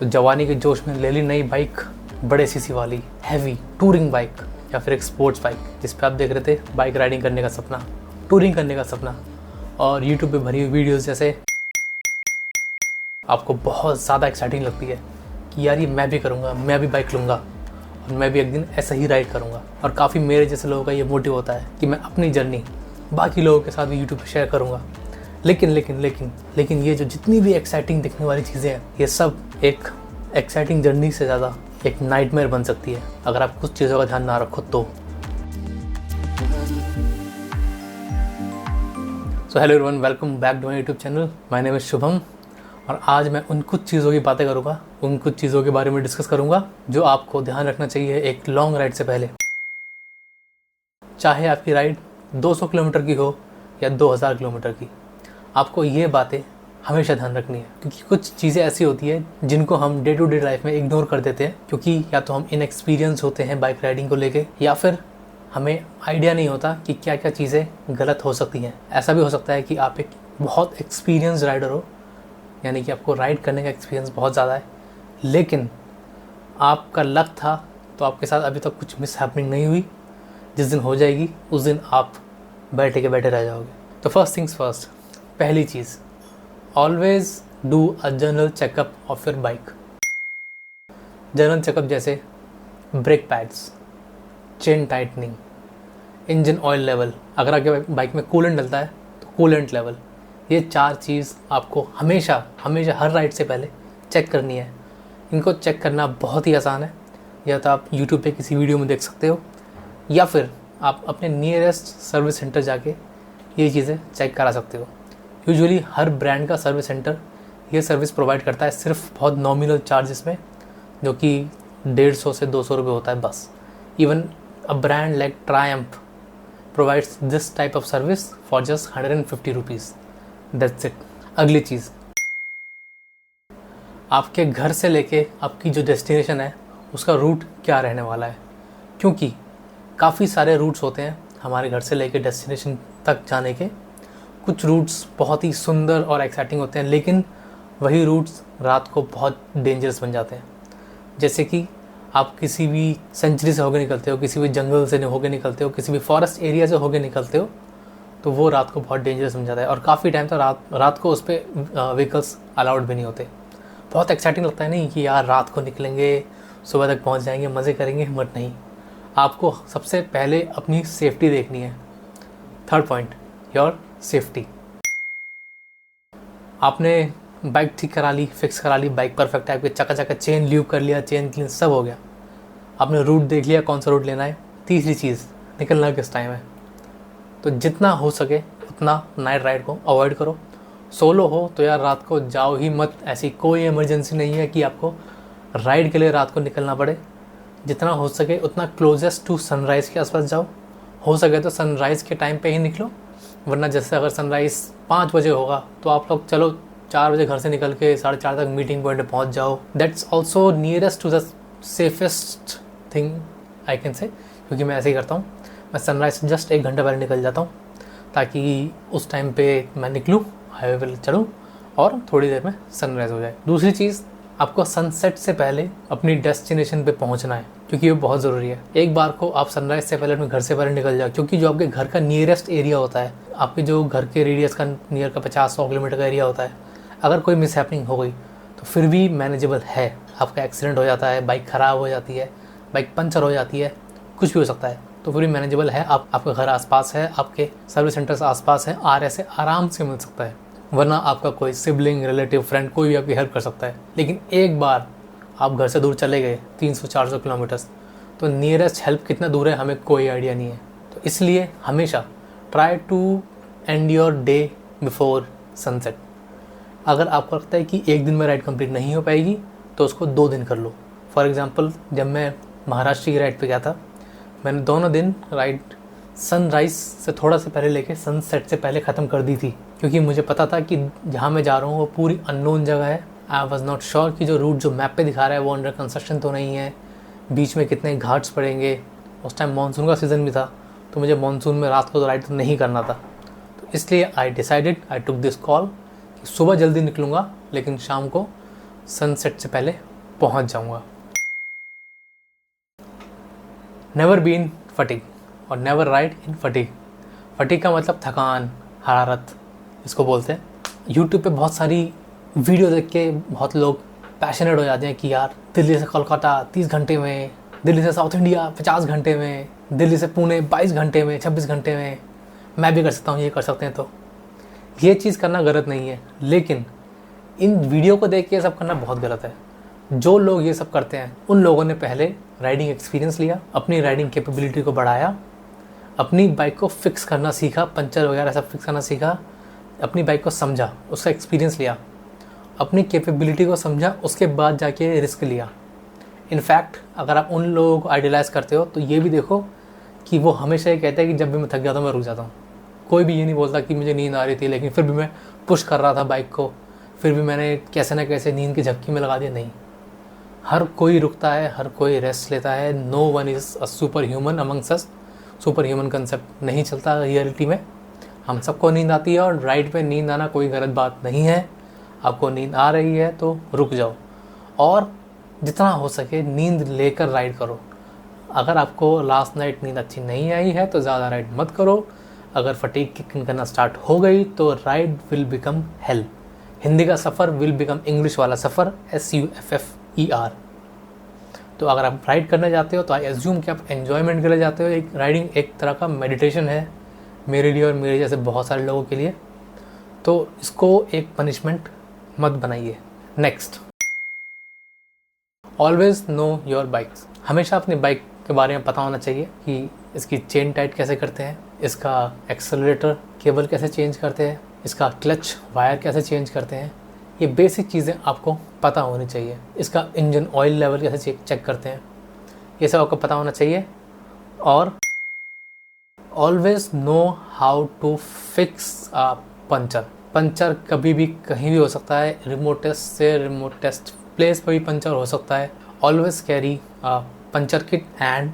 तो जवानी के जोश में ले ली नई बाइक, बड़े सीसी वाली हैवी टूरिंग बाइक या फिर एक स्पोर्ट्स बाइक, जिस पे आप देख रहे थे बाइक राइडिंग करने का सपना, टूरिंग करने का सपना और यूट्यूब पे भरी हुई वीडियोस जैसे आपको बहुत ज़्यादा एक्साइटिंग लगती है कि यार ये मैं भी करूँगा, मैं भी बाइक लूँगा और मैं भी एक दिन ऐसा ही राइड करूँगा। और काफ़ी मेरे जैसे लोगों का ये मोटिव होता है कि मैं अपनी जर्नी बाकी लोगों के साथ भी यूट्यूब पे शेयर करूँगा। लेकिन ये जो जितनी भी एक्साइटिंग दिखने वाली चीज़ें हैं, ये सब एक एक्साइटिंग जर्नी से ज़्यादा एक नाइटमेयर बन सकती है अगर आप कुछ चीज़ों का ध्यान ना रखो तो। So hello everyone, welcome back to my YouTube channel. My name is Shubham और आज मैं उन कुछ चीज़ों की बातें करूँगा, उन कुछ चीज़ों के बारे में डिस्कस करूँगा जो आपको ध्यान रखना चाहिए एक लॉन्ग राइड से पहले। चाहे आपकी राइड 200 किलोमीटर की हो या 2000 किलोमीटर की, आपको ये बातें हमेशा ध्यान रखनी है, क्योंकि कुछ चीज़ें ऐसी होती हैं जिनको हम डे टू डे लाइफ में इग्नोर कर देते हैं, क्योंकि या तो हम इनएक्सपीरियंस होते हैं बाइक राइडिंग को लेके या फिर हमें आइडिया नहीं होता कि क्या क्या चीज़ें गलत हो सकती हैं। ऐसा भी हो सकता है कि आप एक बहुत एक्सपीरियंस राइडर हो, यानी कि आपको राइड करने का एक्सपीरियंस बहुत ज़्यादा है, लेकिन आपका लक था तो आपके साथ अभी तक कुछ मिस हैपनिंग नहीं हुई। जिस दिन हो जाएगी उस दिन आप बैठे के बैठे रह जाओगे। तो फर्स्ट थिंग्स फर्स्ट, पहली चीज़, always do a general checkup of your bike. General checkup जैसे brake pads, chain tightening, engine oil level, अगर आपके बाइक में कूलेंट डलता है तो कूलेंट लेवल, ये 4 चीज़ आपको हमेशा हर राइड से पहले चेक करनी है। इनको चेक करना बहुत ही आसान है, या तो आप यूट्यूब पे किसी वीडियो में देख सकते हो या फिर आप अपने नियरेस्ट सर्विस सेंटर जाके ये चीज़ें चेक करा सकते हो। यूजुअली हर ब्रांड का सर्विस सेंटर ये सर्विस प्रोवाइड करता है, सिर्फ बहुत नॉमिनल चार्जेस में, जो कि 150 से 200 रुपये होता है बस। Even a brand like Triumph provides this type of service for just 150 rupees, that's it. अगली चीज़, आपके घर से लेके आपकी जो डेस्टिनेशन है उसका रूट क्या रहने वाला है, क्योंकि काफ़ी सारे रूट्स होते हैं हमारे घर से लेके डेस्टिनेशन तक जाने के। कुछ रूट्स बहुत ही सुंदर और एक्साइटिंग होते हैं, लेकिन वही रूट्स रात को बहुत डेंजरस बन जाते हैं। जैसे कि आप किसी भी सेंचुरी से होकर निकलते हो, किसी भी जंगल से होकर निकलते हो, किसी भी फॉरेस्ट एरिया से होकर निकलते हो, तो वो रात को बहुत डेंजरस बन जाता है और काफ़ी टाइम तक रात को उस पर व्हीकल्स अलाउड भी नहीं होते। बहुत एक्साइटिंग लगता है नहीं कि यार रात को निकलेंगे, सुबह तक पहुंच जाएंगे, मज़े करेंगे, बट नहीं, आपको सबसे पहले अपनी सेफ्टी देखनी है। Third point, your safety. आपने बाइक ठीक करा ली, फिक्स करा ली, बाइक परफेक्ट है, आपके चका चेन ल्यूब कर लिया, चेन क्लीन सब हो गया, आपने रूट देख लिया कौन सा रूट लेना है। तीसरी चीज़, निकलना किस टाइम है। तो जितना हो सके उतना नाइट राइड को अवॉइड करो। सोलो हो तो यार रात को जाओ ही मत, ऐसी कोई इमरजेंसी नहीं है कि आपको राइड के लिए रात को निकलना पड़े। जितना हो सके उतना क्लोजेस्ट टू सनराइज़ के आसपास जाओ। हो सके तो सनराइज़ के टाइम पे ही निकलो, वरना जैसे अगर सनराइज़ 5 बजे होगा तो आप लोग चलो 4 बजे घर से निकल के 4:30 तक मीटिंग पॉइंट पे पहुंच जाओ। That's also nearest to the safest thing I can say, क्योंकि मैं ऐसे ही करता हूँ। मैं सनराइज़ से जस्ट 1 घंटा पहले निकल जाता हूँ, ताकि उस टाइम पे मैं निकलूँ, हाईवे पर चलूँ और थोड़ी देर में सनराइज़ हो जाए। दूसरी चीज़, आपको सनसेट से पहले अपनी डेस्टिनेशन पे पहुंचना है, क्योंकि ये बहुत ज़रूरी है। एक बार को आप सनराइज़ से पहले अपने घर से पहले निकल जाओ, क्योंकि जो आपके घर का नियरेस्ट एरिया होता है, आपके जो घर के रेडियस का नियर का 50-100 किलोमीटर का एरिया होता है, अगर कोई मिस हैपनिंग हो गई तो फिर भी मैनेजेबल है। आपका एक्सीडेंट हो जाता है, बाइक ख़राब हो जाती है, बाइक पंचर हो जाती है, कुछ भी हो सकता है, तो फिर भी मैनेजेबल है। आपका घर आसपास है, आपके सर्विस सेंटर्स आसपास है, ऐसे आराम से मिल सकता है। वरना आपका कोई सिबलिंग, रिलेटिव, फ्रेंड कोई भी आपकी हेल्प कर सकता है। लेकिन एक बार आप घर से दूर चले गए 300-400 किलोमीटर्स, तो नियरेस्ट हेल्प कितना दूर है हमें कोई आइडिया नहीं है। तो इसलिए हमेशा try to end your day before sunset. अगर आपको लगता है कि एक दिन में राइड कंप्लीट नहीं हो पाएगी तो उसको 2 दिन कर लो। फॉर एग्ज़ाम्पल, जब मैं महाराष्ट्र की राइड पे गया था, मैंने दोनों दिन राइड सनराइज़ से थोड़ा से पहले लेके सनसेट से पहले ख़त्म कर दी थी, क्योंकि मुझे पता था कि जहाँ मैं जा रहा हूँ वो पूरी अननोन जगह है। आई वॉज नॉट श्योर कि जो रूट जो मैप पे दिखा रहा है वो अंडर कंस्ट्रक्शन तो नहीं है, बीच में कितने घाट्स पड़ेंगे। उस टाइम मानसून का सीज़न भी था, तो मुझे मानसून में रात को तो राइड तो नहीं करना था। तो इसलिए आई टुक दिस कॉल कि सुबह जल्दी निकलूँगा, लेकिन शाम को सनसेट से पहले पहुंच जाऊंगा। नेवर बी इन फटीग और never ride in fatigue. Fatigue का मतलब थकान, हरारत इसको बोलते हैं। यूट्यूब पे बहुत सारी वीडियो देख के बहुत लोग पैशनेट हो जाते हैं कि यार दिल्ली से कोलकाता 30 घंटे में, दिल्ली से साउथ इंडिया 50 घंटे में, दिल्ली से पुणे 22 घंटे में, 26 घंटे में, मैं भी कर सकता हूँ, ये कर सकते हैं। तो ये चीज़ करना गलत नहीं है, लेकिन इन वीडियो को देख के ये सब करना बहुत गलत है। जो लोग ये सब करते हैं उन लोगों ने पहले राइडिंग एक्सपीरियंस लिया, अपनी राइडिंग कैपेबिलिटी को बढ़ाया, अपनी बाइक को फिक्स करना सीखा, पंचर वगैरह सब फिक्स करना सीखा, अपनी बाइक को समझा, उसका एक्सपीरियंस लिया, अपनी कैपेबिलिटी को समझा, उसके बाद जाके रिस्क लिया। इनफैक्ट अगर आप उन लोगों को आइडियलाइज़ करते हो तो ये भी देखो कि वो हमेशा ये कहते हैं कि जब भी मैं थक जाता हूँ मैं रुक जाता हूँ। कोई भी ये नहीं बोलता कि मुझे नींद आ रही थी लेकिन फिर भी मैं पुश कर रहा था बाइक को, फिर भी मैंने कैसे ना कैसे नींद की झपकी में लगा दिया। नहीं, हर कोई रुकता है, हर कोई रेस्ट लेता है। No one is a super human amongst us. Super human concept नहीं चलता रियलिटी में। हम सबको नींद आती है और राइड पे नींद आना कोई गलत बात नहीं है। आपको नींद आ रही है तो रुक जाओ और जितना हो सके नींद लेकर राइड करो। अगर आपको लास्ट नाइट नींद अच्छी नहीं आई है तो ज़्यादा राइड मत करो। अगर फटीग किकिंग करना स्टार्ट हो गई तो ride will become hello. Hindi का सफ़र विल बिकम इंग्लिश वाला सफ़र, SUFFER। तो अगर आप राइड करने जाते हो तो आई एज्यूम कि आप एन्जॉयमेंट के लिए जाते हो। एक राइडिंग एक तरह का मेडिटेशन है मेरे लिए और मेरे जैसे बहुत सारे लोगों के लिए। तो इसको एक पनिशमेंट मत बनाइए। Next, always know your bikes. हमेशा अपनी बाइक के बारे में पता होना चाहिए कि इसकी चेन टाइट कैसे करते हैं, इसका एक्सेलरेटर केबल कैसे चेंज करते हैं, इसका क्लच वायर कैसे चेंज करते हैं। ये बेसिक चीज़ें आपको पता होनी चाहिए। इसका इंजन ऑयल लेवल कैसे चेक करते हैं, ये सब आपको पता होना चाहिए। और always know how to fix a puncture. Puncture कभी भी कहीं भी हो सकता है, रिमोटेस्ट से रिमोटेस्ट प्लेस पर भी पंचर हो सकता है। Always carry puncture kit and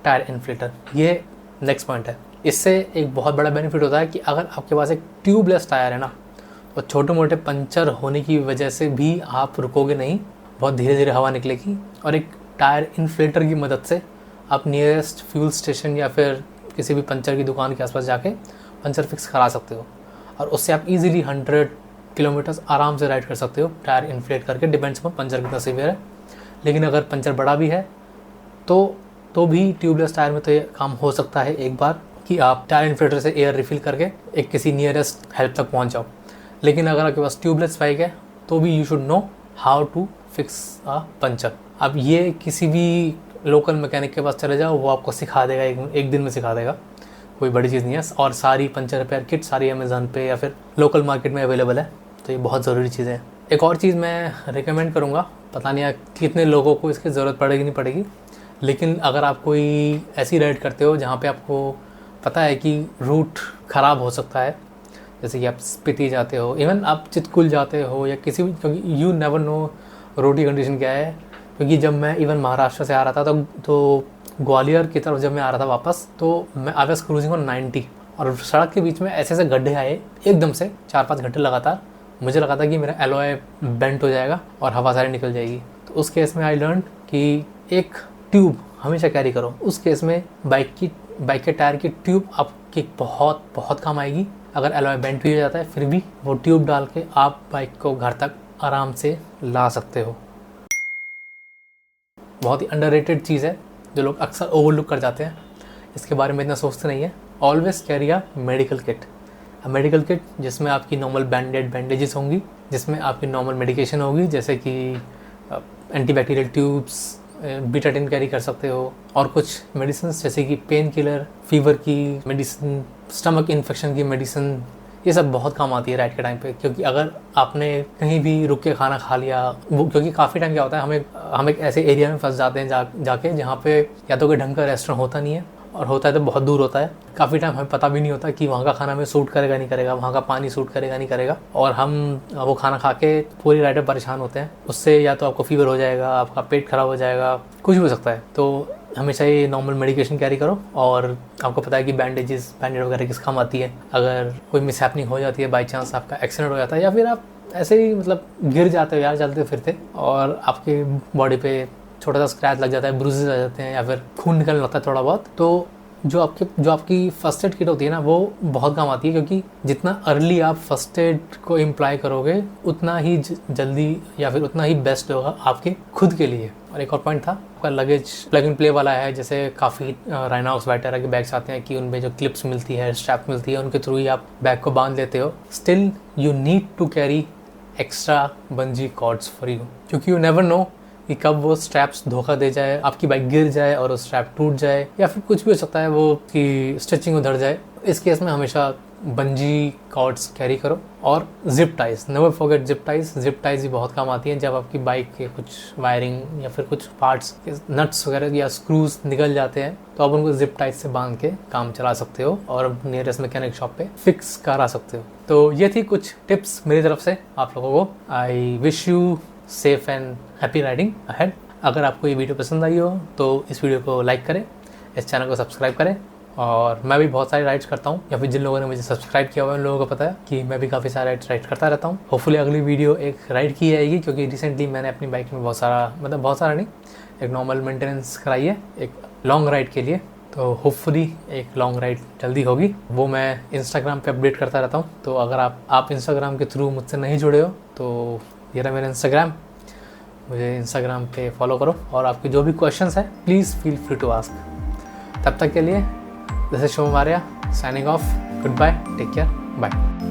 tyre inflator. ये नेक्स्ट पॉइंट है। इससे एक बहुत बड़ा बेनिफिट होता है कि अगर आपके पास एक ट्यूबलेस टायर है ना, तो छोटे मोटे पंचर होने की वजह से भी आप रुकोगे नहीं, बहुत धीरे धीरे हवा निकलेगी। और एक टायर इन्फ्लेटर की मदद से आप नियरेस्ट फ्यूल स्टेशन या फिर किसी भी पंचर की दुकान के आसपास जाके पंचर फिक्स करा सकते हो और उससे आप इजीली 100 किलोमीटर्स आराम से राइड कर सकते हो टायर इन्फ्लेट करके। डिपेंड्स ऑन पंचर कितना सीवियर है। लेकिन अगर पंचर बड़ा भी है तो भी ट्यूबलेस टायर में तो ये काम हो सकता है एक बार कि आप टायर इन्फ्लेटर से एयर रिफिल करके एक किसी नियरेस्ट हेल्प तक पहुंच जाओ। लेकिन अगर आपके पास ट्यूबलेस बाइक है तो भी you should know how to fix a puncture. अब ये किसी भी लोकल मैकेनिक के पास चले जाओ, वो आपको सिखा देगा, एक दिन में सिखा देगा, कोई बड़ी चीज़ नहीं है। और सारी पंचर रिपेयर किट सारी अमेज़न पे या फिर लोकल मार्केट में अवेलेबल है। तो ये बहुत ज़रूरी चीज़ें हैं। एक और चीज़ मैं रिकमेंड करूँगा, पता नहीं कितने लोगों को इसकी ज़रूरत पड़ेगी नहीं पड़ेगी, लेकिन अगर आप कोई ऐसी राइड करते हो जहाँ पे आपको पता है कि रूट ख़राब हो सकता है, जैसे कि आप स्पीति जाते हो, इवन आप चितकुल जाते हो या किसी भी, क्योंकि यू नेवर नो रोड की कंडीशन क्या है। क्योंकि जब मैं इवन महाराष्ट्र से आ रहा था तो ग्वालियर की तरफ जब मैं आ रहा था वापस, तो मैं आई वाज क्रूजिंग ऑन 90 और सड़क के बीच में ऐसे ऐसे गड्ढे आए एकदम से 4-5 घंटे लगातार। मुझे लगा था कि मेरा एलॉय बेंट हो जाएगा और हवा सारी निकल जाएगी। तो उस केस में आई लर्न कि एक ट्यूब हमेशा कैरी करो। उस केस में बाइक के टायर की ट्यूब आपकी बहुत बहुत काम आएगी। अगर एलॉय बेंट भी हो जाता है फिर भी वो ट्यूब डाल के आप बाइक को घर तक आराम से ला सकते हो। बहुत ही अंडररेटेड चीज़ है जो लोग अक्सर ओवरलुक कर जाते हैं, इसके बारे में इतना सोचते नहीं है। Always carry a medical kit. Medical kit जिसमें आपकी नॉर्मल बैंडेजेस होंगी, जिसमें आपकी नॉर्मल मेडिकेशन होगी, जैसे कि एंटीबैक्टीरियल ट्यूब्स, बीटाडिन कैरी कर सकते हो, और कुछ मेडिसिन जैसे कि पेन किलर, फीवर की मेडिसिन, स्टमक इन्फेक्शन की मेडिसिन। ये सब बहुत काम आती है राइड के टाइम पे। क्योंकि अगर आपने कहीं भी रुक के खाना खा लिया, वो क्योंकि काफ़ी टाइम क्या होता है, हम एक ऐसे एरिया में फंस जाते हैं जाके जहाँ पे या तो कोई ढंग का रेस्टोरेंट होता नहीं है, और होता है तो बहुत दूर होता है। काफ़ी टाइम हमें पता भी नहीं होता कि वहाँ का खाना हमें सूट करेगा नहीं करेगा, वहाँ का पानी सूट करेगा नहीं करेगा, और हम वो खाना खा के पूरी राइड में परेशान होते हैं। उससे या तो आपको फीवर हो जाएगा, आपका पेट खराब हो जाएगा, कुछ भी हो सकता है। तो हमेशा ये नॉर्मल मेडिकेशन कैरी करो। और आपको पता है कि बैंडेड वगैरह किस काम आती है। अगर कोई मिसहैपनिंग हो जाती है, बाई चांस आपका एक्सीडेंट हो जाता है या फिर आप ऐसे ही मतलब गिर जाते हो यार चलते फिरते और आपके बॉडी पे छोटा सा स्क्रैच लग जाता है, ब्रूजेस आ जाते हैं या फिर खून निकलने लगता है थोड़ा बहुत, तो जो आपकी फर्स्ट एड किट होती है ना वो बहुत काम आती है, क्योंकि जितना अर्ली आप फर्स्ट एड को इम्प्लाई करोगे उतना ही जल्दी या फिर उतना ही बेस्ट होगा आपके खुद के लिए। और एक और पॉइंट था, आपका लगेज प्लग एंड प्ले वाला है, जैसे काफ़ी राइनॉक्स वगैरह के बैग्स आते हैं कि उनमें जो क्लिप्स मिलती है, स्ट्रैप मिलती है, उनके थ्रू ही आप बैग को बांध लेते हो। Still you need to carry extra bungee cords for you, क्योंकि यू नेवर नो कि कब वो स्ट्रैप्स धोखा दे जाए, आपकी बाइक गिर जाए और वो स्ट्रैप टूट जाए, या फिर कुछ भी हो सकता है वो कि स्टिचिंग उधर जाए। इस केस में हमेशा बंजी कॉर्ड्स कैरी करो। और zip ties, never forget zip ties. Zip ties भी बहुत काम आती हैं जब आपकी बाइक के कुछ वायरिंग या फिर कुछ पार्ट्स नट्स वगैरह या स्क्रूज निकल जाते हैं, तो आप उनको जिप टाइज से बांध के काम चला सकते हो और नियरेस्ट मैकेनिक शॉप पे फिक्स करा सकते हो। तो ये थी कुछ टिप्स मेरी तरफ से आप लोगों को। I wish you safe and happy riding ahead. अगर आपको ये वीडियो पसंद आई हो तो इस वीडियो को लाइक करें, इस चैनल को सब्सक्राइब करें। और मैं भी बहुत सारी राइड्स करता हूँ, या फिर जिन लोगों ने मुझे सब्सक्राइब किया हुआ है उन लोगों को पता है कि मैं भी काफ़ी सारे राइड्स करता रहता हूँ। होपफुली अगली वीडियो एक राइड की आएगी, क्योंकि रिसेंटली मैंने अपनी बाइक में बहुत सारा नहीं, एक नॉर्मल मेंटेनेंस कराई है एक लॉन्ग राइड के लिए। तो होपफुली एक लॉन्ग राइड जल्दी होगी, वो मैं इंस्टाग्राम पे अपडेट करता रहता हूँ। तो अगर आप इंस्टाग्राम के थ्रू मुझसे नहीं जुड़े हो तो ये रहा मेरा इंस्टाग्राम, मुझे इंस्टाग्राम पे फॉलो करो। और आपके जो भी क्वेश्चंस हैं please feel free to ask. तब तक के लिए this is Shubham Arya signing off. Good bye, take care, bye.